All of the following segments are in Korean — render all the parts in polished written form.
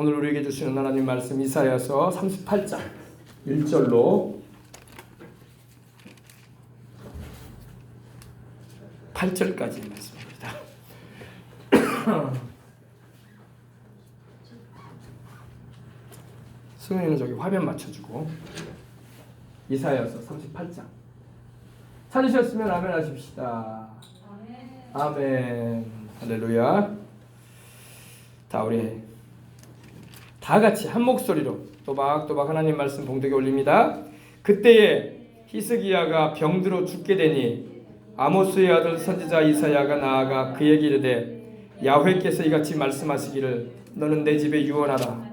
오늘 우리에게 주시는 하나님 말씀 이사야서 38장 1절로 8절까지 말씀입니다. 승현이는 저기 화면 맞춰주고 이사야서 38장 찾으셨으면 아멘 하십시다. 아멘. 할렐루야. 자, 우리 다 같이 한 목소리로 또박또박 하나님 말씀 봉독에 올립니다. 그때에 히스기야가 병들어 죽게 되니 아모스의 아들 선지자 이사야가 나아가 그에게 이르되 야훼께서 이같이 말씀하시기를 너는 내 집에 유언하라.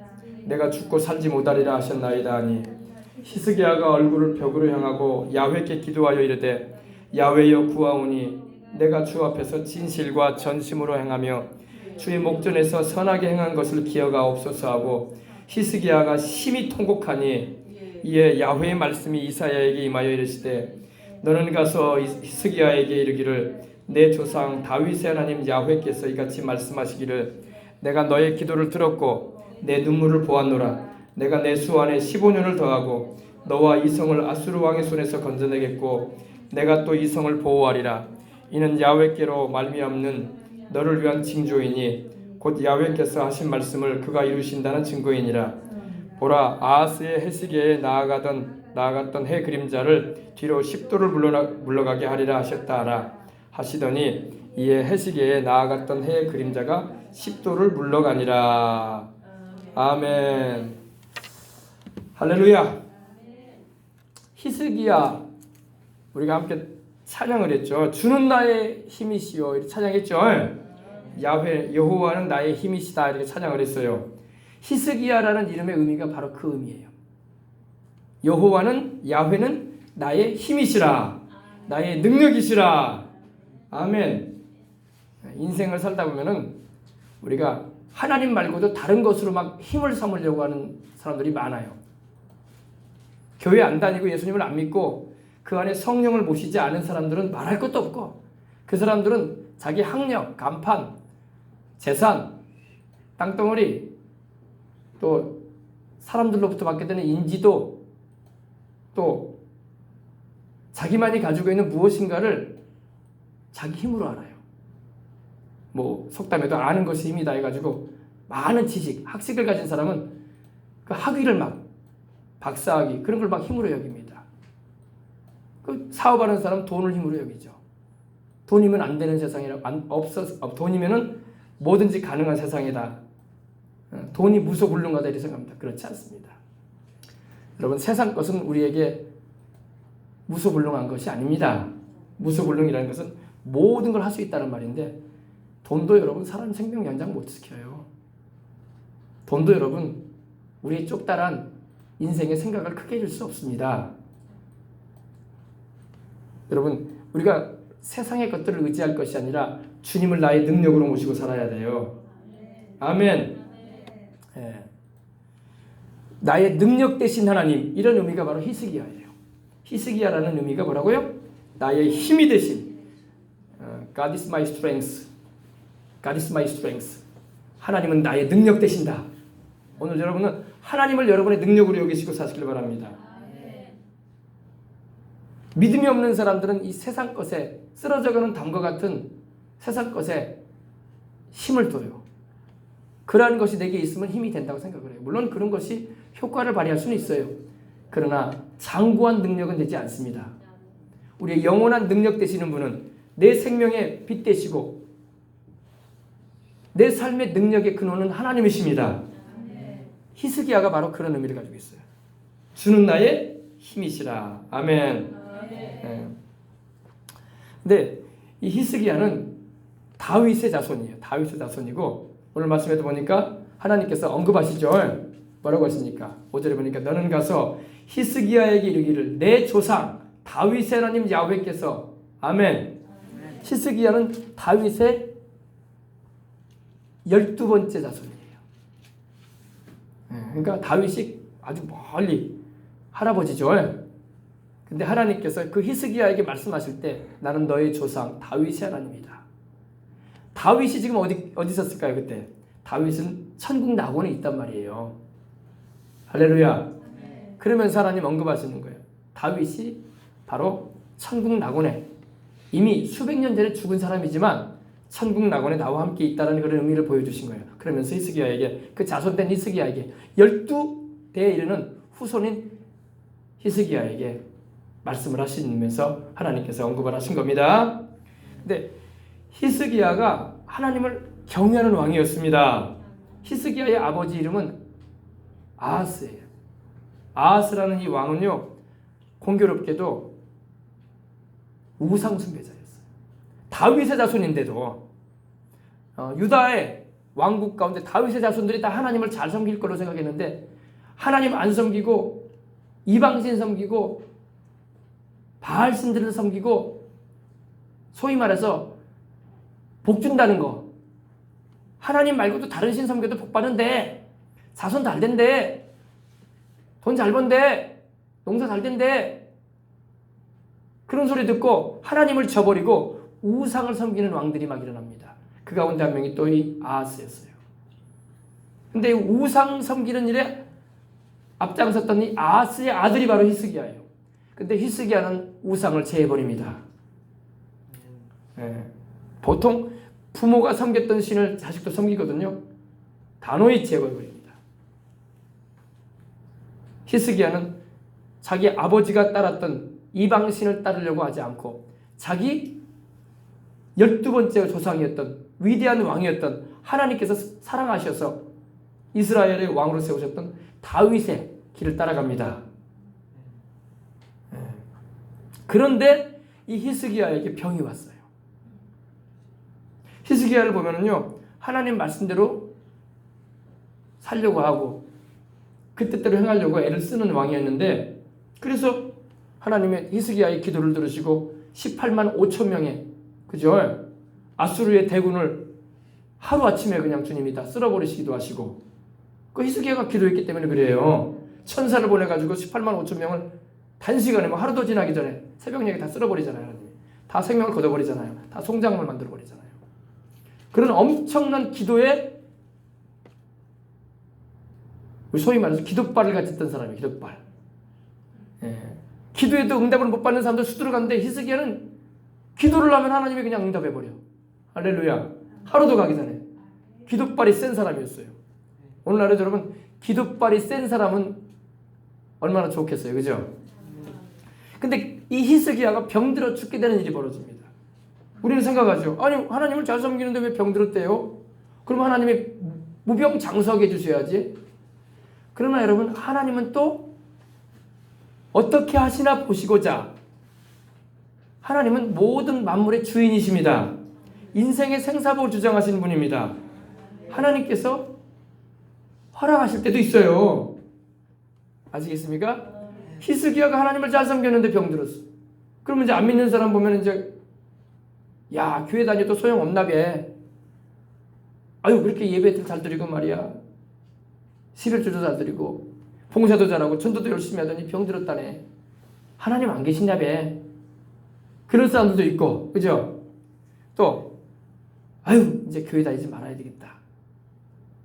내가 죽고 살지 못하리라 하셨나이다 하니 히스기야가 얼굴을 벽으로 향하고 야훼께 기도하여 이르되 야훼여 구하오니 내가 주 앞에서 진실과 전심으로 행하며 주의 목전에서 선하게 행한 것을 기억하옵소서 하고 히스기야가 심히 통곡하니 이에 야훼의 말씀이 이사야에게 임하여 이르시되 너는 가서 히스기야에게 이르기를 내 조상 다윗의 하나님 야훼께서 이같이 말씀하시기를 내가 너의 기도를 들었고 내 눈물을 보았노라. 내가 내 수완에 15년을 더하고 너와 이 성을 아수르 왕의 손에서 건져내겠고 내가 또 이 성을 보호하리라. 이는 야훼께로 말미암는 너를 위한 징조이니 곧 야훼께서 하신 말씀을 그가 이루신다는 증거이니라. 보라, 아하스의 헤시게에 나아갔던 해 그림자를 뒤로 10도를 물러가게 하리라 하셨다 하라 하시더니 이에 헤시게에 나아갔던 해의 그림자가 10도를 물러가니라. 아멘. 할렐루야. 히스기야, 우리가 함께 찬양을 했죠. 주는 나의 힘이시여 이렇게 찬양했죠. 야훼 여호와는 나의 힘이시다 이렇게 찬양을 했어요. 히스기야라는 이름의 의미가 바로 그 의미예요. 여호와는 야훼는 나의 힘이시라, 나의 능력이시라. 아멘. 인생을 살다 보면은 우리가 하나님 말고도 다른 것으로 막 힘을 삼으려고 하는 사람들이 많아요. 교회 안 다니고 예수님을 안 믿고 그 안에 성령을 모시지 않은 사람들은 말할 것도 없고 그 사람들은 자기 학력, 간판, 재산, 땅덩어리 또 사람들로부터 받게 되는 인지도 또 자기만이 가지고 있는 무엇인가를 자기 힘으로 알아요. 뭐 속담에도 아는 것이 힘이다 해가지고 많은 지식, 학식을 가진 사람은 그 학위를 막 박사학위 그런 걸 막 힘으로 여깁니다. 그 사업하는 사람 돈을 힘으로 여기죠. 돈이면 안 되는 세상이라 돈이면은 뭐든지 가능한 세상이다. 돈이 무소불능하다 이렇게 생각합니다. 그렇지 않습니다. 여러분 세상 것은 우리에게 무소불능한 것이 아닙니다. 무소불능이라는 것은 모든 걸 할 수 있다는 말인데 돈도 여러분 사람 생명 연장 못 시켜요. 돈도 여러분 우리의 쪽달한 인생의 생각을 크게 해줄 수 없습니다. 여러분 우리가 세상의 것들을 의지할 것이 아니라 주님을 나의 능력으로 모시고 살아야 돼요. 아멘. 예. 나의 능력 되신 하나님, 이런 의미가 바로 히스기야예요. 히스기야라는 의미가 뭐라고요? 나의 힘이 되신 God is my strength. God is my strength. 하나님은 나의 능력 되신다. 오늘 여러분은 하나님을 여러분의 능력으로 여기시고 사시길 바랍니다. 믿음이 없는 사람들은 이 세상 것에 쓰러져가는 담과 같은 세상 것에 힘을 둬요. 그러한 것이 내게 있으면 힘이 된다고 생각을 해요. 물론 그런 것이 효과를 발휘할 수는 있어요. 그러나 장구한 능력은 되지 않습니다. 우리의 영원한 능력 되시는 분은 내 생명의 빛 되시고 내 삶의 능력의 근원은 하나님이십니다. 히스기야가 바로 그런 의미를 가지고 있어요. 주는 나의 힘이시라. 아멘. 네. 근데 이 히스기야는 다윗의 자손이에요. 다윗의 자손이고 오늘 말씀에도 보니까 하나님께서 언급하시죠. 뭐라고 하십니까? 5절에 보니까 너는 가서 히스기야에게 이르기를 내 조상 다윗의 하나님 야훼께서 아멘. 히스기야는 다윗의 12번째 자손이에요. 그러니까 다윗이 아주 멀리 할아버지죠. 근데 하나님께서 그 히스기야에게 말씀하실 때 나는 너의 조상 다윗의 하나님이다. 다윗이 지금 어디 있었을까요? 그때 다윗은 천국 낙원에 있단 말이에요. 할렐루야. 그러면서 하나님 언급하시는 거예요. 다윗이 바로 천국 낙원에 이미 수백 년 전에 죽은 사람이지만 천국 낙원에 나와 함께 있다는 그런 의미를 보여주신 거예요. 그러면서 히스기야에게, 그 자손된 히스기야에게, 12대에 이르는 후손인 히스기야에게 말씀을 하시면서 하나님께서 언급을 하신 겁니다. 근데 히스기야가 하나님을 경외하는 왕이었습니다. 히스기야의 아버지 이름은 아하스예요. 아하스라는 이 왕은요, 공교롭게도 우상 숭배자였어요. 다윗의 자손인데도 유다의 왕국 가운데 다윗의 자손들이 다 하나님을 잘 섬길 거로 생각했는데 하나님 안 섬기고 이방신 섬기고 바알 신들을 섬기고 소위 말해서 복 준다는 거, 하나님 말고도 다른 신 섬겨도 복 받는데, 자손 잘 된대, 돈 잘 번대, 농사 잘 된대, 그런 소리 듣고 하나님을 저버리고 우상을 섬기는 왕들이 막 일어납니다. 그 가운데 한 명이 또 이 아하스였어요. 근데 우상 섬기는 일에 앞장섰던 이 아하스의 아들이 바로 히스기야예요. 근데 히스기야는 우상을 제해버립니다. 보통 부모가 섬겼던 신을 자식도 섬기거든요. 단호히 제거해버립니다. 히스기야는 자기 아버지가 따랐던 이방신을 따르려고 하지 않고 자기 12번째 조상이었던 위대한 왕이었던 하나님께서 사랑하셔서 이스라엘의 왕으로 세우셨던 다윗의 길을 따라갑니다. 그런데 이 히스기야에게 병이 왔어요. 히스기야를 보면은요, 하나님 말씀대로 살려고 하고 그 뜻대로 행하려고 애를 쓰는 왕이었는데, 그래서 하나님의 히스기야의 기도를 들으시고 18만 5천 명의, 그죠? 아수르의 대군을 하루아침에 그냥 주님이 다 쓸어버리시기도 하시고, 그 히스기야가 기도했기 때문에 그래요. 천사를 보내가지고 18만 5천 명을 단시간에, 뭐 하루도 지나기 전에 새벽녘에 다 쓸어버리잖아요. 하나님. 다 생명을 걷어버리잖아요. 다 송장을 만들어버리잖아요. 그런 엄청난 기도에 소위 말해서 기도발을 가졌던 사람이에요. 기도발. 기도에도 응답을 못 받는 사람들 수두룩 한데 히스기야는 기도를 하면 하나님이 그냥 응답해버려. 할렐루야. 하루도 가기 전에. 기도발이 센 사람이었어요. 오늘날에 여러분, 기도발이 센 사람은 얼마나 좋겠어요. 그죠? 근데 이 히스기야가 병들어 죽게 되는 일이 벌어집니다. 우리는 생각하죠. 아니, 하나님을 잘 섬기는데 왜 병들었대요? 그럼 하나님이 무병장수하게 해주셔야지. 그러나 여러분, 하나님은 또 어떻게 하시나 보시고자, 하나님은 모든 만물의 주인이십니다. 인생의 생사복을 주장하시는 분입니다. 하나님께서 허락하실 때도 있어요. 아시겠습니까? 히스기야가 하나님을 잘 섬겼는데 병들었어. 그러면 이제 안 믿는 사람 보면 이제, 야, 교회 다녀도 소용없나 봐. 아유, 그렇게 예배도 잘 드리고 말이야. 11조도 잘 드리고 봉사도 잘하고 전도도 열심히 하더니 병들었다네. 하나님 안 계시냐 봐. 그런 사람들도 있고, 그죠? 또 아유, 이제 교회 다니지 말아야 되겠다.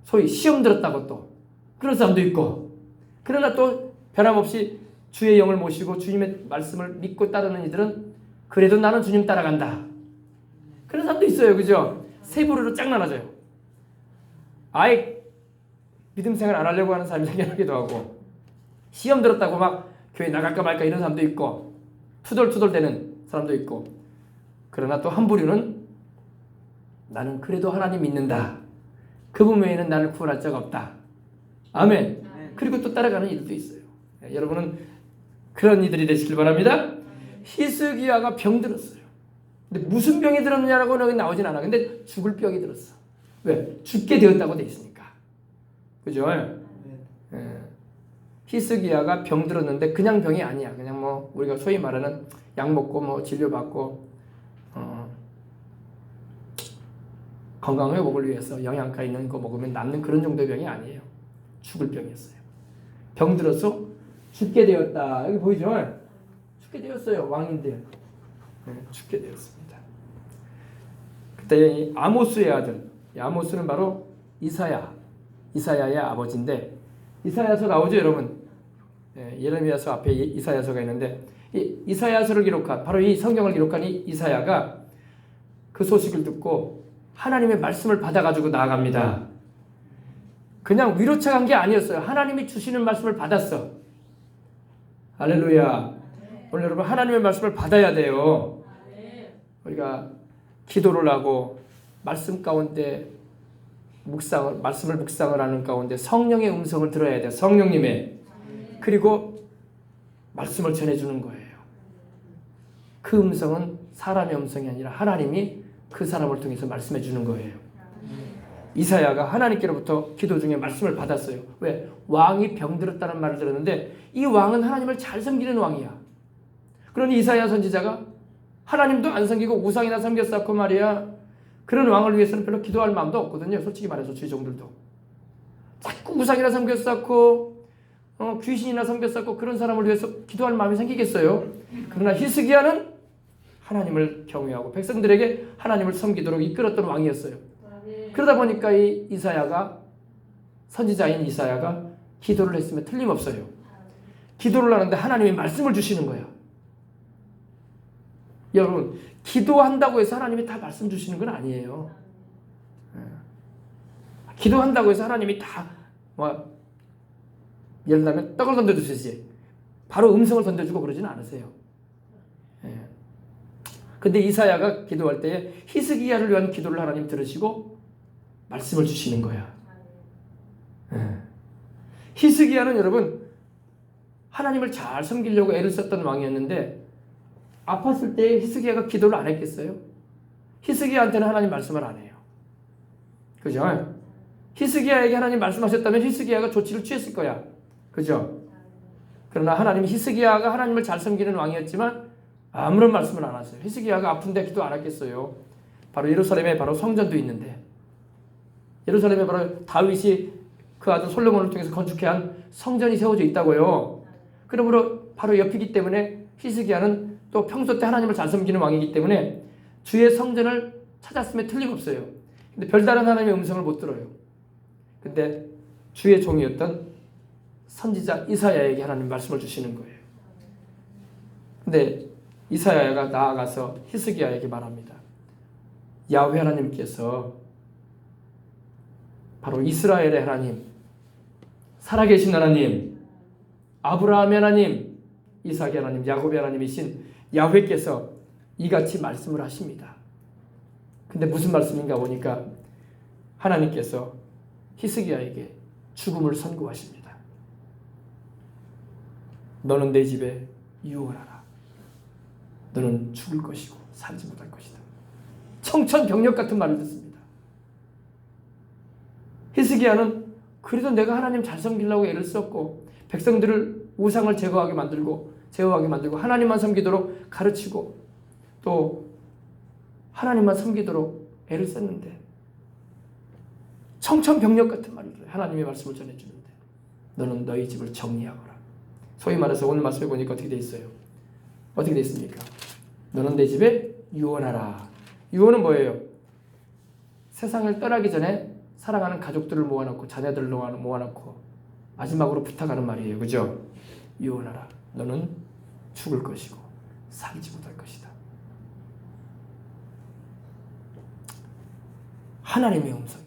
소위 시험 들었다고 또 그런 사람도 있고, 그러나 또 변함없이 주의 영을 모시고 주님의 말씀을 믿고 따르는 이들은 그래도 나는 주님 따라간다. 그런 사람도 있어요. 그죠? 세 부류로 쫙 나눠져요. 아예 믿음 생활 안 하려고 하는 사람이 생겨나기도 하고, 시험 들었다고 막 교회 나갈까 말까 이런 사람도 있고, 투덜투덜대는 사람도 있고, 그러나 또 한 부류는 나는 그래도 하나님 믿는다. 그분 외에는 나를 구원할 자가 없다. 아멘. 그리고 또 따라가는 이들도 있어요. 여러분은 그런 이들이 되시길 바랍니다. 히스기야가 병들었어요. 근데 무슨 병이 들었냐라고 여기 나오진 않아. 근데 죽을 병이 들었어. 왜? 죽게 되었다고 돼 있으니까. 그죠? 히스기야가 병들었는데 그냥 병이 아니야. 그냥 뭐 우리가 소위 말하는 약 먹고 뭐 진료받고 건강 회복을 위해서 영양가 있는 거 먹으면 낫는 그런 정도의 병이 아니에요. 죽을 병이었어요. 병들어서 죽게 되었다. 여기 보이죠? 죽게 되었어요. 왕인데 죽게 되었습니다. 그때 이 아모스의 아들, 이 아모스는 바로 이사야, 이사야의 아버지인데 이사야서 나오죠 여러분. 예레미야서 앞에 이사야서가 있는데 이 이사야서를 기록한 바로 이 성경을 기록한 이 이사야가 그 소식을 듣고 하나님의 말씀을 받아가지고 나아갑니다. 그냥 위로차 간 게 아니었어요. 하나님이 주시는 말씀을 받았어. 할렐루야. 오늘 여러분 하나님의 말씀을 받아야 돼요. 우리가 기도를 하고 말씀 가운데 말씀을 묵상을 하는 가운데 성령의 음성을 들어야 돼요. 성령님의. 그리고 말씀을 전해주는 거예요. 그 음성은 사람의 음성이 아니라 하나님이 그 사람을 통해서 말씀해 주는 거예요. 이사야가 하나님께로부터 기도 중에 말씀을 받았어요. 왜? 왕이 병들었다는 말을 들었는데 이 왕은 하나님을 잘 섬기는 왕이야. 그러니 이사야 선지자가 하나님도 안 섬기고 우상이나 섬겼었고 말이야. 그런 왕을 위해서는 별로 기도할 마음도 없거든요. 솔직히 말해서 주의종들도. 자꾸 우상이나 섬겼었고 귀신이나 섬겼었고 그런 사람을 위해서 기도할 마음이 생기겠어요. 그러나 히스기야는 하나님을 경외하고 백성들에게 하나님을 섬기도록 이끌었던 왕이었어요. 그러다 보니까 이 이사야가 선지자인 이사야가 기도를 했으면 틀림없어요. 기도를 하는데 하나님이 말씀을 주시는 거야. 여러분 기도한다고 해서 하나님이 다 말씀 주시는 건 아니에요. 기도한다고 해서 하나님이 다 예를 들면 떡을 던져주시지 바로 음성을 던져주고 그러지는 않으세요. 근데 이사야가 기도할 때에 히스기야를 위한 기도를 하나님 들으시고 말씀을 주시는 거야. 히스기야는 여러분 하나님을 잘 섬기려고 애를 썼던 왕이었는데 아팠을 때 히스기야가 기도를 안 했겠어요? 히스기야한테는 하나님 말씀을 안 해요. 그죠? 히스기야에게 하나님 말씀하셨다면 히스기야가 조치를 취했을 거야. 그죠? 그러나 하나님 히스기야가 하나님을 잘 섬기는 왕이었지만 아무런 말씀을 안 하세요. 히스기야가 아픈데 기도 안 했겠어요? 바로 예루살렘에 바로 성전도 있는데 예루살렘에 바로 다윗이 그 아들 솔로몬을 통해서 건축해 한 성전이 세워져 있다고요. 그러므로 바로 옆이기 때문에 히스기야는 또 평소 때 하나님을 잘 섬기는 왕이기 때문에 주의 성전을 찾았음에 틀림없어요. 근데 별다른 하나님의 음성을 못 들어요. 근데 주의 종이었던 선지자 이사야에게 하나님 말씀을 주시는 거예요. 근데 이사야가 나아가서 히스기야에게 말합니다. 야훼 하나님께서 바로 이스라엘의 하나님, 살아계신 하나님, 아브라함의 하나님, 이삭의 하나님, 야곱의 하나님이신 야훼께서 이같이 말씀을 하십니다. 근데 무슨 말씀인가 보니까 하나님께서 히스기야에게 죽음을 선고하십니다. 너는 내 집에 유언하라. 너는 죽을 것이고 살지 못할 것이다. 청천벽력 같은 말을 듣습니다. 히스기야는 그래도 내가 하나님 잘 섬기려고 애를 썼고 백성들을 우상을 제거하게 만들고 하나님만 섬기도록 가르치고 또 하나님만 섬기도록 애를 썼는데 청천벽력 같은 말을 하나님의 말씀을 전해주는데 너는 너희 집을 정리하거라. 소위 말해서 오늘 말씀을 보니까 어떻게 돼 있어요? 어떻게 돼 있습니까? 너는 내 집에 유언하라. 유언은 뭐예요? 세상을 떠나기 전에 사랑하는 가족들을 모아놓고 자녀들을 모아놓고 마지막으로 부탁하는 말이에요. 그죠? 유언하라. 너는 죽을 것이고 살지 못할 것이다. 하나님의 음성이었어요.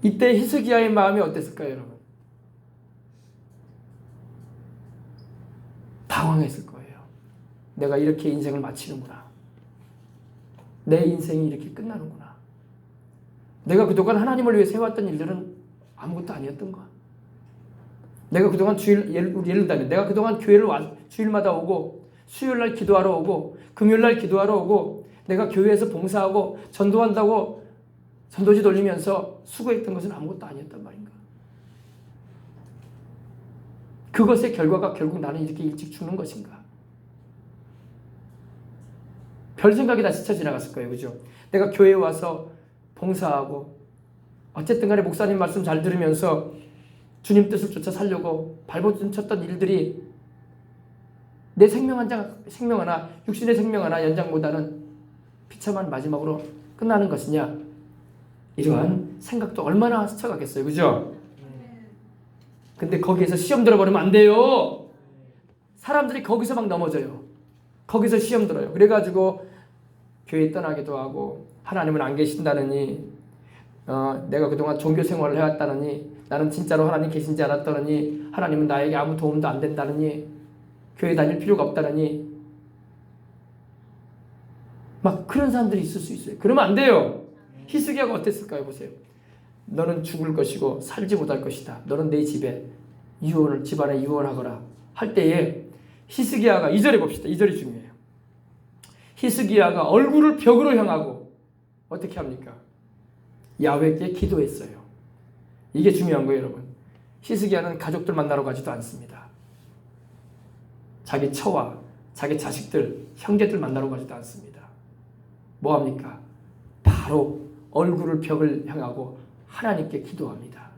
이때 히스기야의 마음이 어땠을까요, 여러분? 당황했을 거예요. 내가 이렇게 인생을 마치는구나. 내 인생이 이렇게 끝나는구나. 내가 그동안 하나님을 위해 세웠던 일들은 아무것도 아니었던 거야. 내가 그동안 예를 들면 내가 그동안 교회를 주일마다 오고 수요일날 기도하러 오고 금요일날 기도하러 오고 내가 교회에서 봉사하고 전도한다고 전도지 돌리면서 수고했던 것은 아무것도 아니었단 말인가. 그것의 결과가 결국 나는 이렇게 일찍 죽는 것인가. 별 생각이 다 스쳐 지나갔을 거예요. 그죠? 내가 교회에 와서 봉사하고 어쨌든 간에 목사님 말씀 잘 들으면서 주님 뜻을 쫓아 살려고 발버둥 쳤던 일들이 내 생명 하나 육신의 생명 하나 연장보다는 비참한 마지막으로 끝나는 것이냐. 이러한 생각도 얼마나 스쳐가겠어요. 그죠? 근데 거기에서 시험 들어버리면 안 돼요. 사람들이 거기서 막 넘어져요. 거기서 시험 들어요. 그래가지고 교회 떠나기도 하고, 하나님은 안 계신다느니, 내가 그동안 종교 생활을 해왔다느니, 나는 진짜로 하나님 계신지 알았다느니, 하나님은 나에게 아무 도움도 안 된다느니, 교회 다닐 필요가 없다느니, 막 그런 사람들이 있을 수 있어요. 그러면 안 돼요. 히스기야가 어땠을까요? 보세요. 너는 죽을 것이고 살지 못할 것이다. 너는 내 집에 집안에 유언하거라 할 때에 히스기야가 2절에 봅시다. 2절이 중요해요. 히스기야가 얼굴을 벽으로 향하고 어떻게 합니까? 야훼께 기도했어요. 이게 중요한 거예요, 여러분. 히스기야는 가족들 만나러 가지도 않습니다. 자기 처와 자기 자식들, 형제들 만나러 가지도 않습니다. 뭐 합니까? 바로 얼굴을 벽을 향하고 하나님께 기도합니다.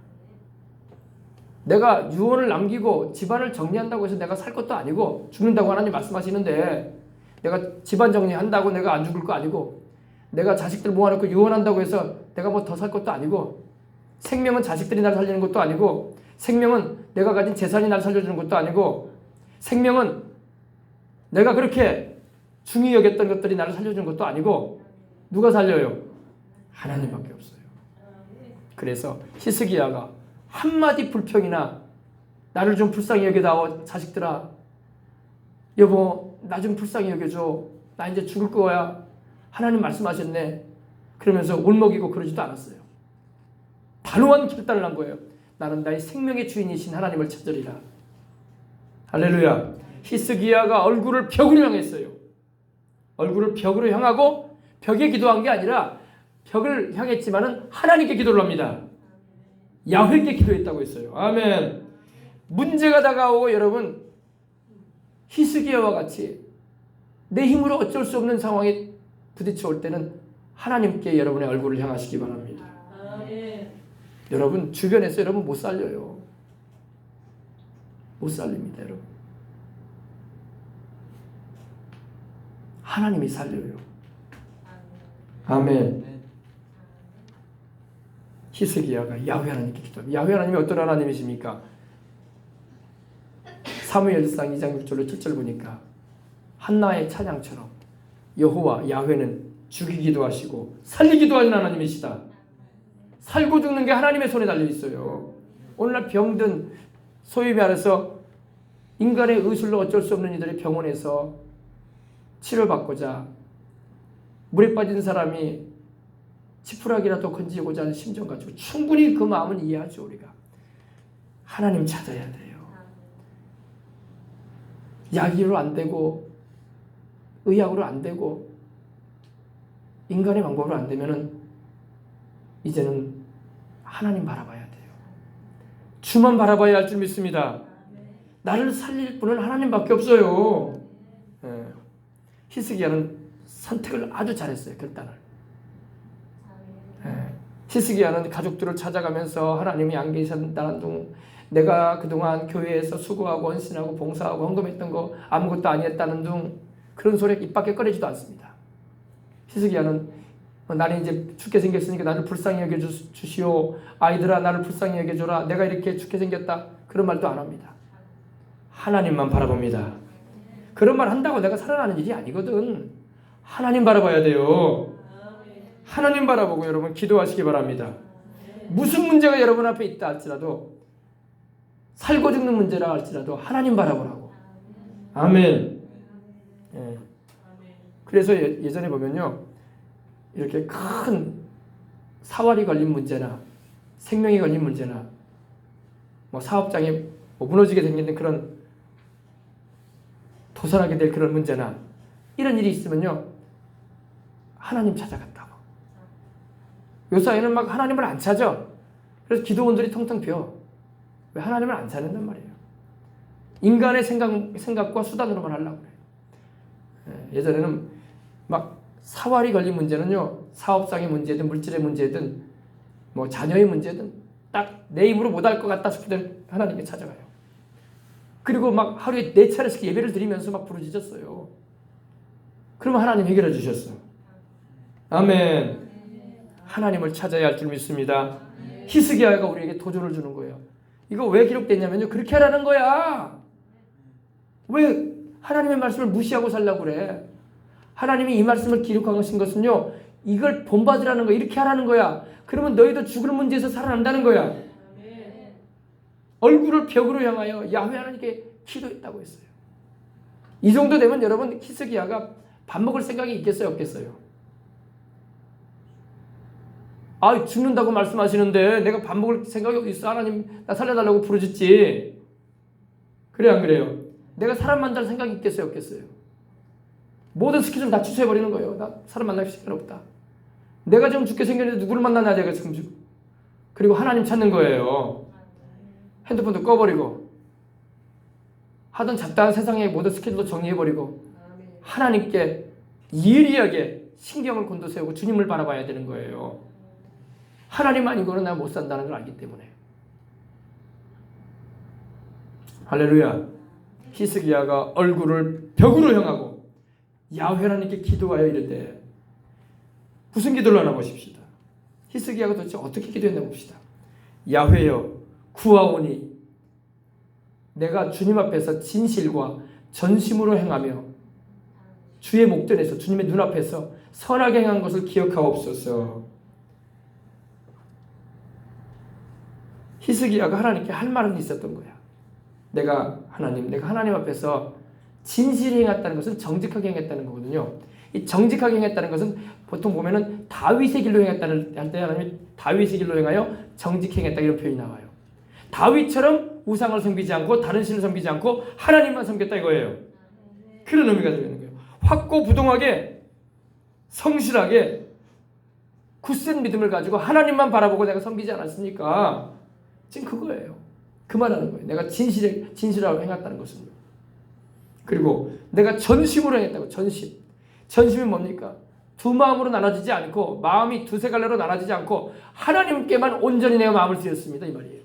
내가 유언을 남기고 집안을 정리한다고 해서 내가 살 것도 아니고 죽는다고 하나님 말씀하시는데, 내가 집안 정리한다고 내가 안 죽을 거 아니고, 내가 자식들 모아놓고 유언한다고 해서 내가 뭐 더 살 것도 아니고, 생명은 자식들이 나를 살리는 것도 아니고, 생명은 내가 가진 재산이 나를 살려주는 것도 아니고, 생명은 내가 그렇게 중히 여겼던 것들이 나를 살려주는 것도 아니고, 누가 살려요? 하나님밖에 없어요. 그래서 히스기야가 한마디 불평이나 나를 좀 불쌍히 여겨다오 자식들아, 여보 나 좀 불쌍히 여겨줘, 나 이제 죽을 거야, 하나님 말씀하셨네, 그러면서 울먹이고 그러지도 않았어요. 단호한 결단을 한 거예요. 나는 나의 생명의 주인이신 하나님을 찾으리라. 할렐루야. 히스기야가 얼굴을 벽으로 향했어요. 얼굴을 벽으로 향하고 벽에 기도한 게 아니라 벽을 향했지만은 하나님께 기도를 합니다. 야훼께 기도했다고 했어요. 아멘. 문제가 다가오고 여러분, 히스기야와 같이 내 힘으로 어쩔 수 없는 상황에 부딪혀 올 때는 하나님께 여러분의 얼굴을 향하시기 바랍니다. 여러분 주변에서 여러분 못 살려요. 못 살립니다, 여러분. 하나님이 살려요. 아멘. 히스기야가 야훼 하나님께 기도합니다. 야훼 하나님이 어떤 하나님이십니까? 사무엘상 2장 6절로 7절 보니까 한나의 찬양처럼 여호와 야훼는 죽이기도 하시고 살리기도 하는 하나님이시다. 살고 죽는 게 하나님의 손에 달려 있어요. 오늘날 병든, 소위 말해서 인간의 의술로 어쩔 수 없는 이들이 병원에서 치료받고자 물에 빠진 사람이 지푸라기라도 건지고자 하는 심정 가지고 충분히 그 마음은 이해하죠. 우리가 하나님 찾아야 돼요. 약으로 안 되고 의학으로 안 되고 인간의 방법으로 안 되면은 이제는 하나님 바라봐야 돼요. 주만 바라봐야 할 줄 믿습니다. 나를 살릴 분은 하나님밖에 없어요. 히스기야는 선택을 아주 잘했어요. 결단을. 히스기야는 가족들을 찾아가면서 하나님이 안 계신다는 둥, 내가 그동안 교회에서 수고하고 헌신하고 봉사하고 헌금했던 거 아무것도 아니었다는 둥, 그런 소리 입 밖에 꺼내지도 않습니다. 히스기야는 나는 이제 죽게 생겼으니까 나를 불쌍히 여겨주시오, 아이들아 나를 불쌍히 여겨줘라, 내가 이렇게 죽게 생겼다, 그런 말도 안 합니다. 하나님만 바라봅니다. 그런 말 한다고 내가 살아나는 일이 아니거든. 하나님 바라봐야 돼요. 하나님 바라보고 여러분 기도하시기 바랍니다. 무슨 문제가 여러분 앞에 있다 할지라도, 살고 죽는 문제라 할지라도 하나님 바라보라고. 아멘. 예. 그래서 예전에 보면요, 이렇게 큰 사활이 걸린 문제나 생명이 걸린 문제나 뭐 사업장이 뭐 무너지게 생기는 그런 도산하게 될 그런 문제나 이런 일이 있으면요, 하나님 찾아갔다고. 요사이는 막 하나님을 안 찾아. 그래서 기도원들이 텅텅 비어. 왜 하나님을 안 찾는단 말이에요. 인간의 생각과 수단으로만 하려고 그래요. 예전에는 막 사활이 걸린 문제는요, 사업상의 문제든 물질의 문제든 뭐 자녀의 문제든 딱 내 입으로 못할 것 같다 싶을 때 하나님께 찾아가요. 그리고 막 하루에 4차례씩 예배를 드리면서 막 부르짖었어요. 그러면 하나님 해결해 주셨어요. 아멘. 하나님을 찾아야 할 줄 믿습니다. 히스기야가 우리에게 도전을 주는 거예요. 이거 왜 기록됐냐면요. 그렇게 하라는 거야. 왜 하나님의 말씀을 무시하고 살려고 그래? 하나님이 이 말씀을 기록하신 것은요. 이걸 본받으라는 거야. 이렇게 하라는 거야. 그러면 너희도 죽을 문제에서 살아난다는 거야. 얼굴을 벽으로 향하여 야훼 하나님께 기도했다고 했어요. 이 정도 되면 여러분 히스기야가 밥 먹을 생각이 있겠어요? 없겠어요? 아, 죽는다고 말씀하시는데 내가 밥 먹을 생각이 어디 있어? 하나님 나 살려달라고 부르짖지. 그래 안 그래요? 내가 사람 만날 생각이 있겠어요? 없겠어요? 모든 스케줄 다 취소해버리는 거예요. 나 사람 만날 시간 없다. 내가 지금 죽게 생겼는데 누구를 만나냐 내가 지금. 그리고 하나님 찾는 거예요. 핸드폰도 꺼버리고 하던 잡다한 세상의 모든 스케줄도 정리해버리고 하나님께 예리하게 신경을 곤두세우고 주님을 바라봐야 되는 거예요. 하나님 아니고는 내가 못 산다는 걸 알기 때문에. 할렐루야. 히스기야가 얼굴을 벽으로 향하고 야훼 하나님께 기도하여 이르되 무슨 기도를 하나 보십시다. 히스기야가 도대체 어떻게 기도했나 봅시다. 야훼여 구하오니 내가 주님 앞에서 진실과 전심으로 행하며 주의 목전에서 주님의 눈앞에서 선하게 행한 것을 기억하옵소서. 히스기야가 하나님께 할 말은 있었던 거야. 내가 하나님 앞에서 진실히 행했다는 것은 정직하게 행했다는 거거든요. 이 정직하게 행했다는 것은 보통 보면은 다윗의 길로 행했다는 할 때 하나님이 다윗의 길로 행하여 정직히 행했다 이런 표현이 나와요. 다윗처럼 우상을 섬기지 않고 다른 신을 섬기지 않고 하나님만 섬겼다 이거예요. 그런 의미가 들어있는 거예요. 확고부동하게 성실하게 굳센 믿음을 가지고 하나님만 바라보고 내가 섬기지 않았습니까? 지금 그거예요. 그 말하는 거예요. 내가 진실하고 행했다는 것은. 그리고 내가 전심으로 행했다고. 전심이 뭡니까? 두 마음으로 나눠지지 않고 마음이 두세 갈래로 나눠지지 않고 하나님께만 온전히 내가 마음을 드렸습니다 이 말이에요.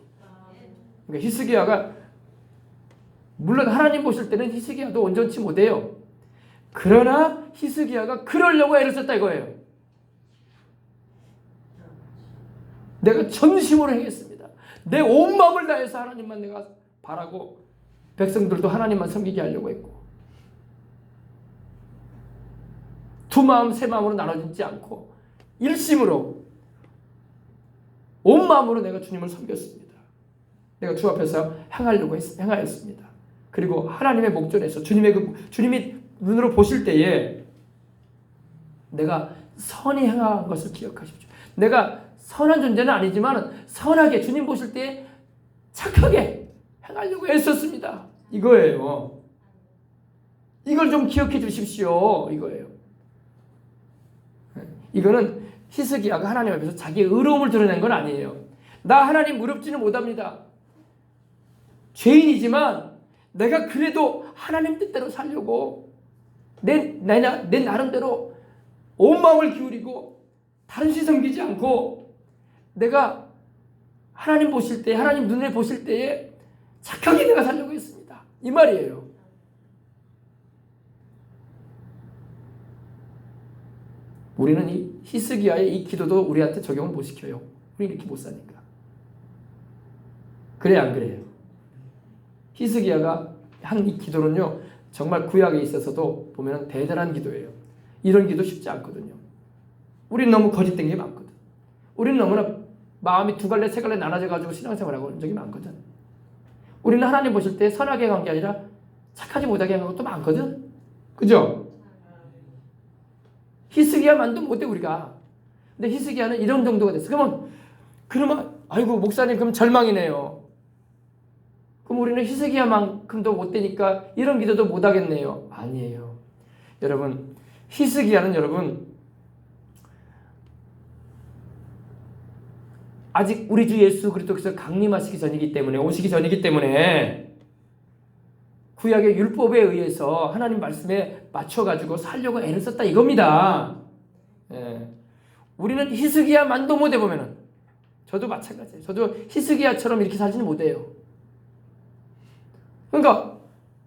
그러니까 히스기야가 물론 하나님 보실 때는 히스기야도 온전치 못해요. 그러나 히스기야가 그러려고 애를 썼다 이거예요. 내가 전심으로 행했습니다. 내 온 마음을 다해서 하나님만 내가 바라고 백성들도 하나님만 섬기게 하려고 했고 두 마음 세 마음으로 나눠지지 않고 일심으로 온 마음으로 내가 주님을 섬겼습니다. 내가 주 앞에서 행하였습니다. 그리고 하나님의 목전에서 주님이 눈으로 보실 때에 내가 선히 행한 것을 기억하십시오. 내가 선한 존재는 아니지만 선하게 주님 보실 때 착하게 행하려고 애썼습니다. 이거예요. 이걸 좀 기억해 주십시오. 이거예요. 이거는 히스기야가 하나님 앞에서 자기의 의로움을 드러낸 건 아니에요. 나 하나님 의롭지는 못합니다. 죄인이지만 내가 그래도 하나님 뜻대로 살려고 내 나름대로 온 마음을 기울이고 다른 신 섬기지 않고 내가 하나님 보실 때 하나님 눈에 보실 때에 착하게 내가 살려고 했습니다. 이 말이에요. 우리는 이 히스기야의 이 기도도 우리한테 적용을 못 시켜요. 우리 이렇게 못 사니까. 그래 안 그래요? 히스기야가 한 이 기도는요 정말 구약에 있어서도 보면 대단한 기도예요. 이런 기도 쉽지 않거든요. 우리는 너무 거짓된 게 많거든. 우리는 너무나 마음이 두 갈래 세 갈래 나눠져 가지고 신앙생활하고 하는 적이 많거든. 우리는 하나님 보실 때 선하게 한 게 아니라 착하지 못하게 한 것도 많거든. 그죠? 히스기야만도 못해 우리가. 근데 히스기야는 이런 정도가 됐어. 그러면 아이고 목사님 그럼 절망이네요. 그럼 우리는 히스기야만큼도 못 되니까 이런 기도도 못 하겠네요. 아니에요. 여러분 히스기야는 여러분 아직 우리 주 예수 그리스도께서 강림하시기 전이기 때문에 오시기 전이기 때문에 구약의 율법에 의해서 하나님 말씀에 맞춰가지고 살려고 애를 썼다 이겁니다. 예. 우리는 히스기야만도 못해 보면은 저도 마찬가지예요. 저도 히스기야처럼 이렇게 살지는 못해요. 그러니까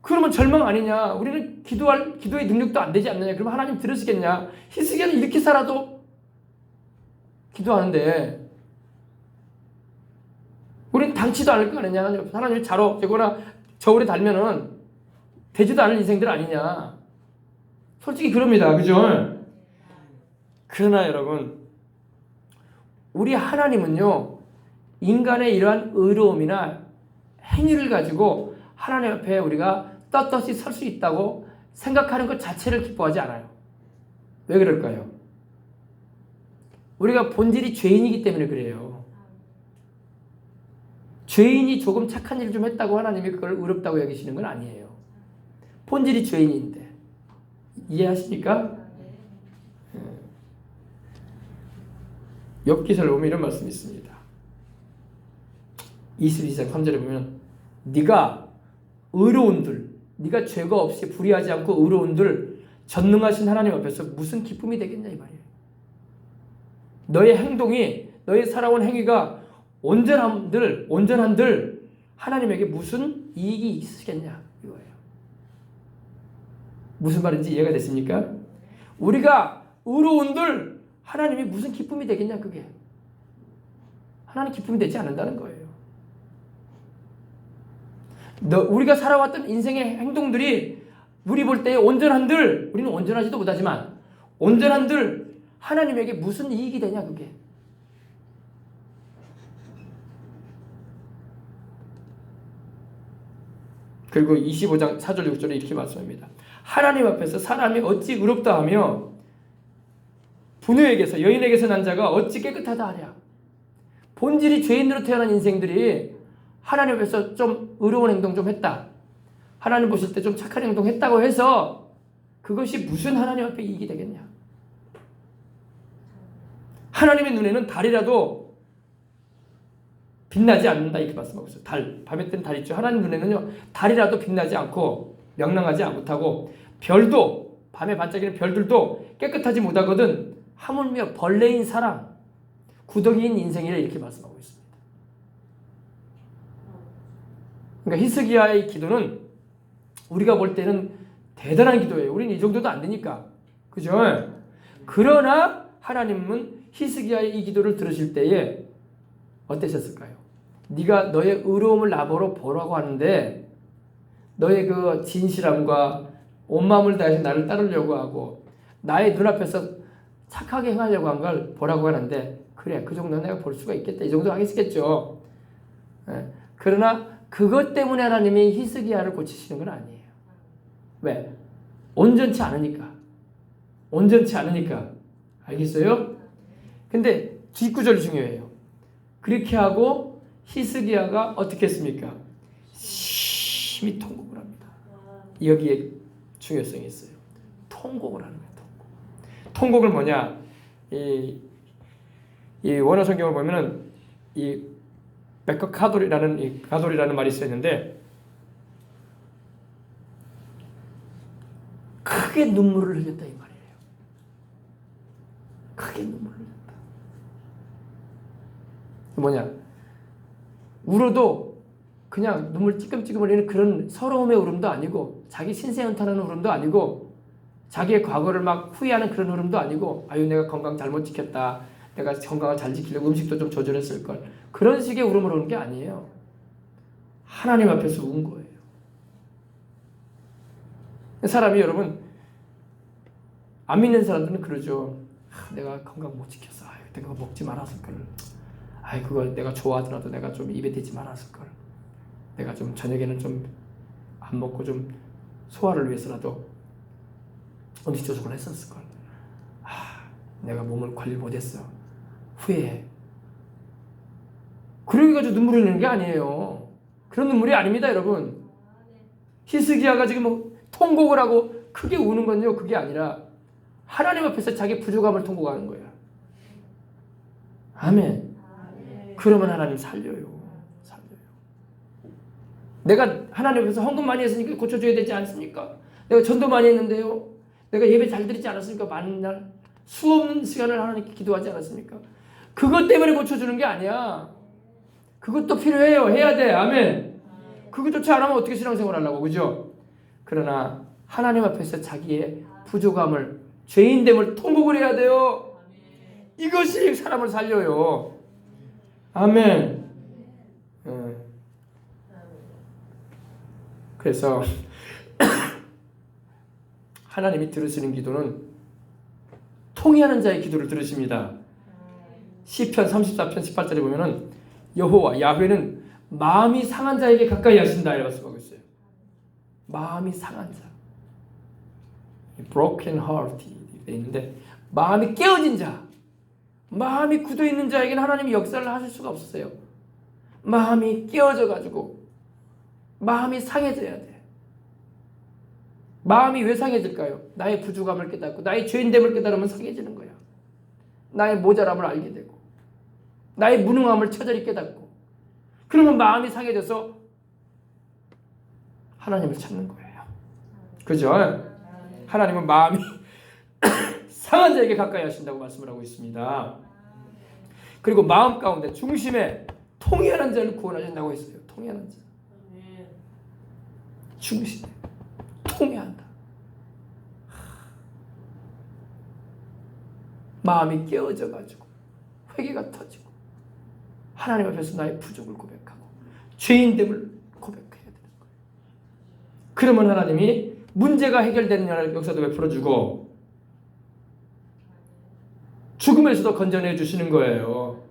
그러면 절망 아니냐? 우리는 기도의 능력도 안 되지 않느냐? 그러면 하나님 들으시겠냐? 히스기야는 이렇게 살아도 기도하는데 우린 당치도 않을 거 아니냐. 하나님이 자로 되거나 저울에 달면은 되지도 않을 인생들 아니냐. 솔직히 그럽니다. 그죠? 그러나 여러분, 우리 하나님은요, 인간의 이러한 의로움이나 행위를 가지고 하나님 앞에 우리가 떳떳이 설 수 있다고 생각하는 것 자체를 기뻐하지 않아요. 왜 그럴까요? 우리가 본질이 죄인이기 때문에 그래요. 죄인이 조금 착한 일을 좀 했다고 하나님이 그걸 의롭다고 여기시는 건 아니에요. 본질이 죄인인데. 이해하십니까? 욥기서를 보면 이런 말씀이 있습니다. 22장 3절에 보면 네가 의로운들, 네가 죄가 없이 불의하지 않고 의로운들 전능하신 하나님 앞에서 무슨 기쁨이 되겠냐 이 말이에요. 너의 행동이, 너의 살아온 행위가 온전한들 하나님에게 무슨 이익이 있으시겠냐 이거예요. 무슨 말인지 이해가 됐습니까? 우리가 의로운들 하나님이 무슨 기쁨이 되겠냐 그게. 하나님 기쁨이 되지 않는다는 거예요. 우리가 살아왔던 인생의 행동들이 우리 볼 때 온전한들, 우리는 온전하지도 못하지만 온전한들 하나님에게 무슨 이익이 되냐 그게. 그리고 25장 4절 6절에 이렇게 말씀합니다. 하나님 앞에서 사람이 어찌 의롭다 하며 부녀에게서 여인에게서 난 자가 어찌 깨끗하다 하랴. 본질이 죄인으로 태어난 인생들이 하나님 앞에서 좀 의로운 행동 좀 했다, 하나님 보실 때 좀 착한 행동 했다고 해서 그것이 무슨 하나님 앞에 이익이 되겠냐. 하나님의 눈에는 달이라도 빛나지 않는다 이렇게 말씀하고 있어요. 달, 밤에 뜬 달 있죠. 하나님 눈에는요, 달이라도 빛나지 않고 명랑하지 못하고 별도, 밤에 반짝이는 별들도 깨끗하지 못하거든 하물며 벌레인 사람, 구더기인 인생이라 이렇게 말씀하고 있습니다. 그러니까 히스기야의 기도는 우리가 볼 때는 대단한 기도예요. 우리는 이 정도도 안 되니까. 그죠? 그러나 하나님은 히스기야의 이 기도를 들으실 때에 어떠셨을까요? 네가 너의 의로움을 나보러 보라고 하는데 너의 그 진실함과 온 마음을 다해서 나를 따르려고 하고 나의 눈앞에서 착하게 행하려고 한 걸 보라고 하는데 그래, 그 정도는 내가 볼 수가 있겠다, 이 정도 하겠겠죠. 그러나 그것 때문에 하나님이 히스기야를 고치시는 건 아니에요. 왜? 온전치 않으니까. 온전치 않으니까. 알겠어요? 근데 뒷구절이 중요해요. 그렇게 하고 히스기야가 어떻게 했습니까? 심히 통곡을 합니다. 여기에 중요성이 있어요. 통곡을 하는 거예요. 통곡을 뭐냐? 이 원어 성경을 보면은 이 가돌이라는 말이 있었는데 크게 눈물을 흘렸다 이 말이에요. 크게 눈물을 흘렸다. 뭐냐? 울어도 그냥 눈물 찌끔찌끔 흘리는 그런 서러움의 울음도 아니고 자기 신세한탄하는 울음도 아니고 자기의 과거를 막 후회하는 그런 울음도 아니고 아유 내가 건강 잘못 지켰다, 내가 건강을 잘 지키려고 음식도 좀 조절했을걸, 그런 식의 울음을 우는 게 아니에요. 하나님 앞에서 운 거예요. 사람이 여러분 안 믿는 사람들은 그러죠. 내가 건강 못 지켰어. 아유, 내가 먹지 말았을걸. 아이 그거 내가 좋아하더라도 내가 좀 입에 대지 말았을걸. 내가 좀 저녁에는 좀 안 먹고 좀 소화를 위해서라도 음식 조절을 했었을걸. 내가 몸을 관리 못했어. 후회해. 그러기 가지고 눈물 흘리는 게 아니에요. 그런 눈물이 아닙니다, 여러분. 히스기야가 지금 통곡을 하고 크게 우는 건요, 그게 아니라 하나님 앞에서 자기 부족함을 통곡하는 거야. 아멘. 그러면 하나님 살려요. 내가 하나님 앞에서 헌금 많이 했으니까 고쳐줘야 되지 않습니까? 내가 전도 많이 했는데요, 내가 예배 잘 드리지 않았습니까? 많은 날 수없는 시간을 하나님께 기도하지 않았습니까? 그것 때문에 고쳐주는 게 아니야. 그것도 필요해요. 해야 돼. 아멘. 그것조차 안 하면 어떻게 신앙생활 하려고, 그죠? 그러나 하나님 앞에서 자기의 부족함을, 죄인됨을 통곡을 해야 돼요. 이것이 사람을 살려요. 아멘. 그래서 하나님이 들으시는 기도는 통회하는 자의 기도를 들으십니다. 시편 34편 18절에 보면은 여호와 야훼는 마음이 상한 자에게 가까이 하신다 이라고 말씀하고 있어요. 마음이 상한 자, broken heart 돼 있는데 마음이 깨어진 자, 마음이 굳어 있는 자에게는 하나님이 역사를 하실 수가 없어요. 마음이 깨어져 가지고 마음이 상해져야 돼. 마음이 왜 상해질까요? 나의 부족함을 깨닫고 나의 죄인됨을 깨달으면 상해지는 거야. 나의 모자람을 알게 되고 나의 무능함을 처절히 깨닫고 그러면 마음이 상해져서 하나님을 찾는 거예요. 그죠? 하나님은 마음이 상한 자에게 가까이 하신다고 말씀을 하고 있습니다. 그리고 마음 가운데 중심에 통회하는 자를 구원하신다고 했어요. 통회하는 자. 중심에 통회한다. 마음이 깨어져 가지고 회개가 터지고 하나님 앞에서 나의 부족을 고백하고 죄인됨을 고백해야 되는 거예요. 그러면 하나님이 문제가 해결되는 역사도 베풀어주고 죽음에서도 건져내 주시는 거예요.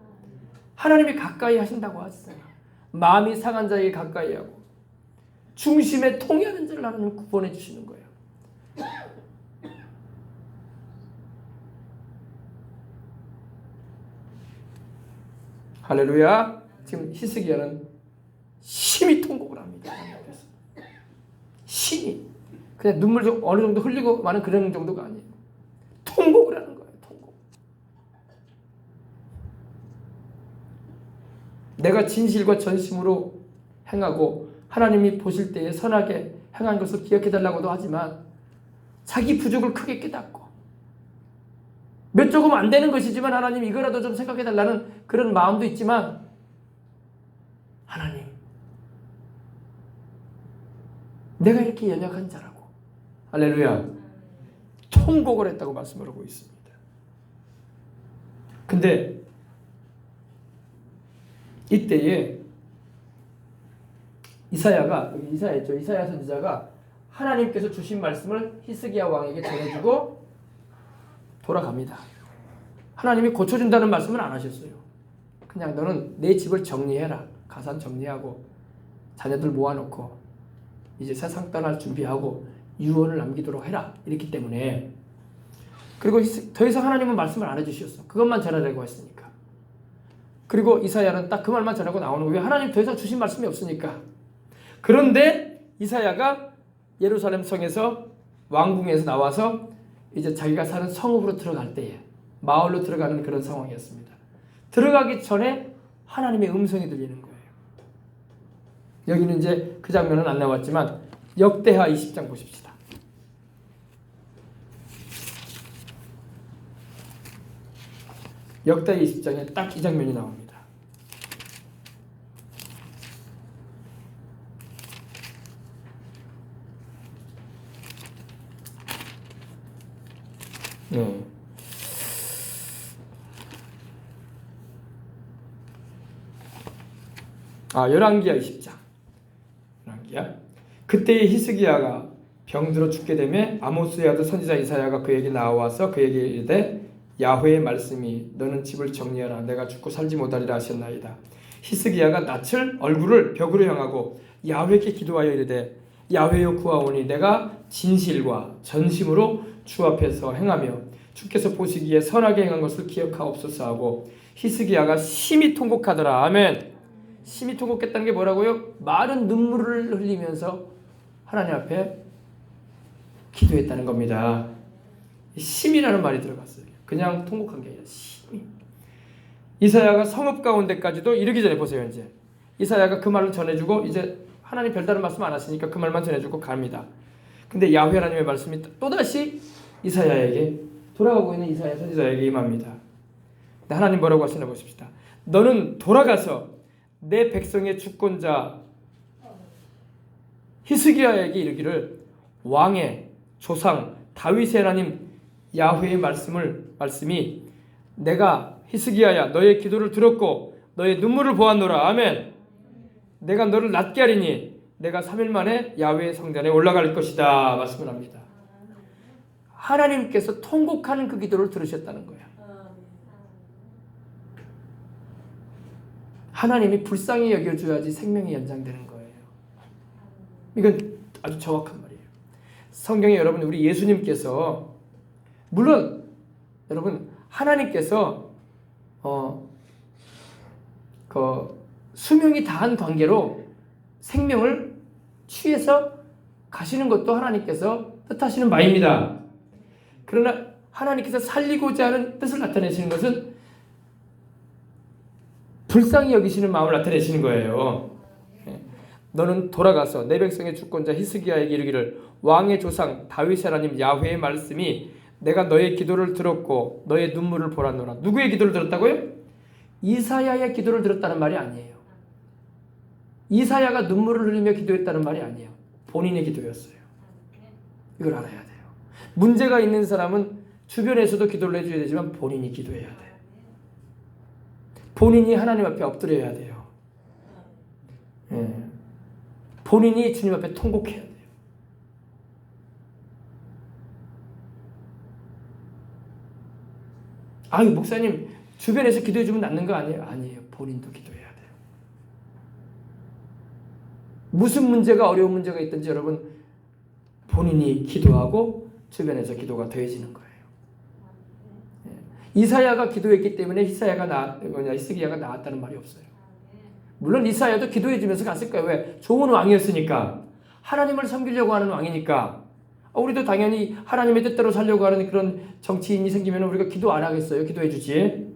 하나님이 가까이 하신다고 하셨어요. 마음이 상한 자에게 가까이 하고 중심에 통해하는 자를 하나님 구원해 주시는 거예요. 할렐루야. 지금 히스기야는 심히 통곡을 합니다. 심히 그냥 눈물 좀 어느 정도 흘리고 마는 그런 정도가 아니에요. 통곡을 하는 거예요. 통곡. 내가 진실과 전심으로 행하고 하나님이 보실 때에 선하게 행한 것을 기억해달라고도 하지만 자기 부족을 크게 깨닫고 몇 조금 안 되는 것이지만 하나님 이거라도 좀 생각해달라는 그런 마음도 있지만 하나님 내가 이렇게 연약한 자라고 할렐루야 통곡을 했다고 말씀을 하고 있습니다. 근데 이때에 이사야 선지자가 하나님께서 주신 말씀을 히스기야 왕에게 전해주고 돌아갑니다. 하나님이 고쳐준다는 말씀은 안 하셨어요. 그냥 너는 내 집을 정리해라. 가산 정리하고 자녀들 모아놓고 이제 세상 떠날 준비하고 유언을 남기도록 해라. 이랬기 때문에 그리고 더 이상 하나님은 말씀을 안 해주셨어. 그것만 전하려고 했으니까. 그리고 이사야는 딱 그 말만 전하고 나오는 거예요. 하나님 더 이상 주신 말씀이 없으니까. 그런데 이사야가 예루살렘 성에서 왕궁에서 나와서 이제 자기가 사는 성읍으로 들어갈 때에 마을로 들어가는 그런 상황이었습니다. 들어가기 전에 하나님의 음성이 들리는 거예요. 여기는 이제 그 장면은 안 나왔지만 역대하 20장 보십시다. 역대하 20장에 딱 이 장면이 나옵니다. 열왕기야 20장. 열왕기야. 그때의 히스기야가 병들어 죽게 되매 아모스의 아들 선지자 이사야가 그에게 나와서 그에게 이르되 야훼의 말씀이 너는 집을 정리하라 내가 죽고 살지 못하리라 하셨나이다. 히스기야가 낯을 얼굴을 벽으로 향하고 야훼께 기도하여 이르되 야훼여 구하오니 내가 진실과 전심으로 주 앞에서 행하며 주께서 보시기에 선하게 행한 것을 기억하옵소서 하고 히스기야가 심히 통곡하더라. 아멘. 심히 통곡했다는 게 뭐라고요? 많은 눈물을 흘리면서 하나님 앞에 기도했다는 겁니다. 심이라는 말이 들어갔어요. 그냥 통곡한 게 아니라 심히. 이사야가 성읍 가운데까지도 이르기 전에 보세요. 이제 이사야가 그 말을 전해주고 이제 하나님 별다른 말씀 안 하시니까 그 말만 전해주고 갑니다. 근데 야훼 하나님의 말씀이 또다시 이사야에게 돌아가고 있는 이사야 선지자에게 임합니다. 근데 하나님 뭐라고 하시나 보십시다. 너는 돌아가서 내 백성의 주권자 히스기야에게 이르기를 왕의 조상 다윗의 하나님 야훼의 말씀이 내가 히스기야야 너의 기도를 들었고 너의 눈물을 보았노라. 아멘. 내가 너를 낫게 하리니 내가 3일 만에 야훼의 성전에 올라갈 것이다 말씀을 합니다. 하나님께서 통곡하는 그 기도를 들으셨다는 거야. 하나님이 불쌍히 여겨줘야지 생명이 연장되는 거예요. 이건 아주 정확한 말이에요. 성경에 여러분 우리 예수님께서 물론 여러분 하나님께서 그 수명이 다한 관계로 생명을 취해서 가시는 것도 하나님께서 뜻하시는 바입니다. 그러나 하나님께서 살리고자 하는 뜻을 나타내시는 것은 불쌍히 여기시는 마음을 나타내시는 거예요. 너는 돌아가서 내 백성의 주권자 히스기야에게 이르기를 왕의 조상 다윗의 하나님 야훼의 말씀이 내가 너의 기도를 들었고 너의 눈물을 보았노라. 누구의 기도를 들었다고요? 이사야의 기도를 들었다는 말이 아니에요. 이사야가 눈물을 흘리며 기도했다는 말이 아니에요. 본인의 기도였어요. 이걸 알아야 돼요. 문제가 있는 사람은 주변에서도 기도를 해줘야 되지만 본인이 기도해야 돼요. 본인이 하나님 앞에 엎드려야 돼요. 본인이 주님 앞에 통곡해야 돼요. 아유 목사님 주변에서 기도해 주면 낫는 거 아니에요? 아니에요. 본인도 기도해야 돼요. 무슨 문제가 어려운 문제가 있든지 여러분 본인이 기도하고 주변에서 기도가 더해지는 거예요. 이사야가 기도했기 때문에 히스기야가 나았다는 말이 없어요. 물론 이사야도 기도해 주면서 갔을 거예요. 왜? 좋은 왕이었으니까. 하나님을 섬기려고 하는 왕이니까. 우리도 당연히 하나님의 뜻대로 살려고 하는 그런 정치인이 생기면 우리가 기도 안 하겠어요? 기도해 주지.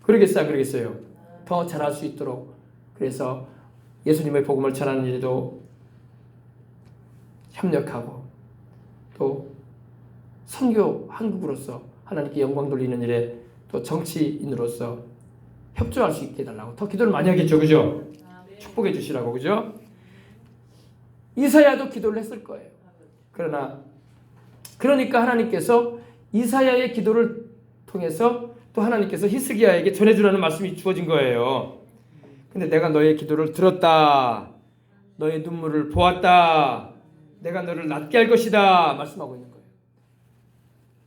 그러겠어요? 안 그러겠어요? 더 잘할 수 있도록. 그래서 예수님의 복음을 전하는 일에도 협력하고 또 선교 한국으로서 하나님께 영광 돌리는 일에 또 정치인으로서 협조할 수 있게 해달라고 더 기도를 많이 하겠죠. 그죠? 축복해 주시라고. 그죠? 이사야도 기도를 했을 거예요. 그러니까 하나님께서 이사야의 기도를 통해서 또 하나님께서 히스기야에게 전해주라는 말씀이 주어진 거예요. 근데 내가 너의 기도를 들었다. 너의 눈물을 보았다. 내가 너를 낫게 할 것이다. 말씀하고 있는 거예요.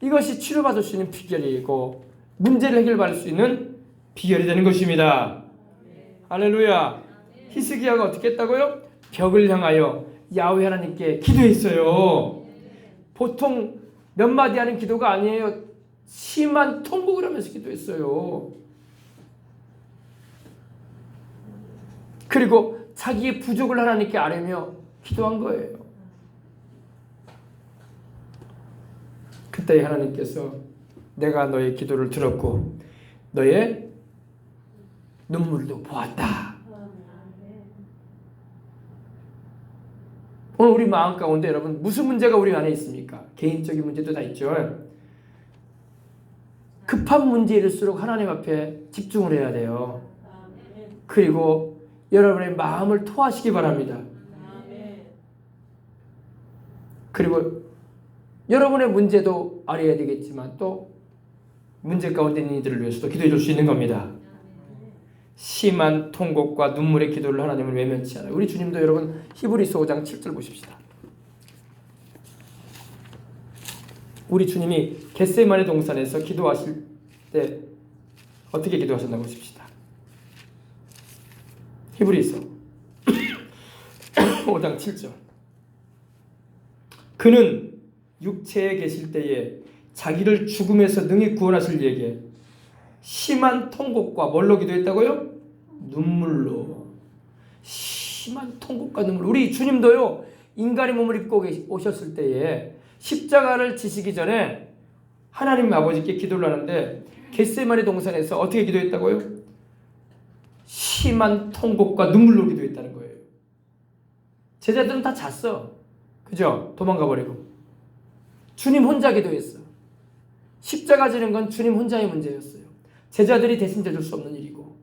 이것이 치료받을 수 있는 비결이고 문제를 해결받을 수 있는 비결이 되는 것입니다. 할렐루야. 히스기야가 어떻게 했다고요? 벽을 향하여 야훼 하나님께 기도했어요. 보통 몇 마디 하는 기도가 아니에요. 심한 통곡을 하면서 기도했어요. 그리고 자기의 부족을 하나님께 아뢰며 기도한 거예요. 그때 하나님께서 내가 너의 기도를 들었고 너의 눈물도 보았다. 오늘 우리 마음 가운데 여러분 무슨 문제가 우리 안에 있습니까? 개인적인 문제도 다 있죠. 급한 문제일수록 하나님 앞에 집중을 해야 돼요. 그리고 여러분의 마음을 토하시기 바랍니다. 그리고 여러분의 문제도 알아야 되겠지만 또 문제 가운데 있는 이들을 위해서도 기도해 줄 수 있는 겁니다. 심한 통곡과 눈물의 기도를 하나님은 외면치 않아요. 우리 주님도 여러분 히브리서 5장 7절 보십시다. 우리 주님이 겟세마네 동산에서 기도하실 때 어떻게 기도하셨나 보십시다. 히브리서 5장 7절. 그는 육체에 계실 때에 자기를 죽음에서 능히 구원하실 이에게 심한 통곡과 뭘로 기도했다고요? 눈물로. 심한 통곡과 눈물. 우리 주님도요 인간의 몸을 입고 오셨을 때에 십자가를 지시기 전에 하나님 아버지께 기도를 하는데 겟세마네 동산에서 어떻게 기도했다고요? 심한 통곡과 눈물로 기도했다는 거예요. 제자들은 다 잤어. 그죠? 도망가 버리고. 주님 혼자 기도했어. 십자가 지는 건 주님 혼자의 문제였어요. 제자들이 대신 져줄 수 없는 일이고.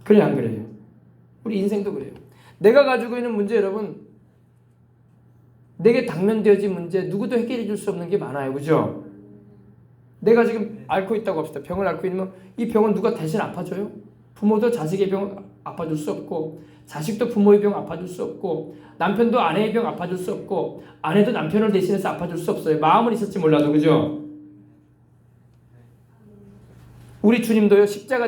그래 안 그래요? 우리 인생도 그래요. 내가 가지고 있는 문제 여러분 내게 당면되어진 문제 누구도 해결해 줄 수 없는 게 많아요. 그죠? 내가 지금 앓고 있다고 합시다. 병을 앓고 있으면 이 병은 누가 대신 아파줘요? 부모도 자식의 병 아파줄 수 없고, 자식도 부모의 병 아파줄 수 없고, 남편도 아내의 병 아파줄 수 없고, 아내도 남편을 대신해서 아파줄 수 없어요. 마음은 있을지 몰라도. 그죠? 우리 주님도요, 십자가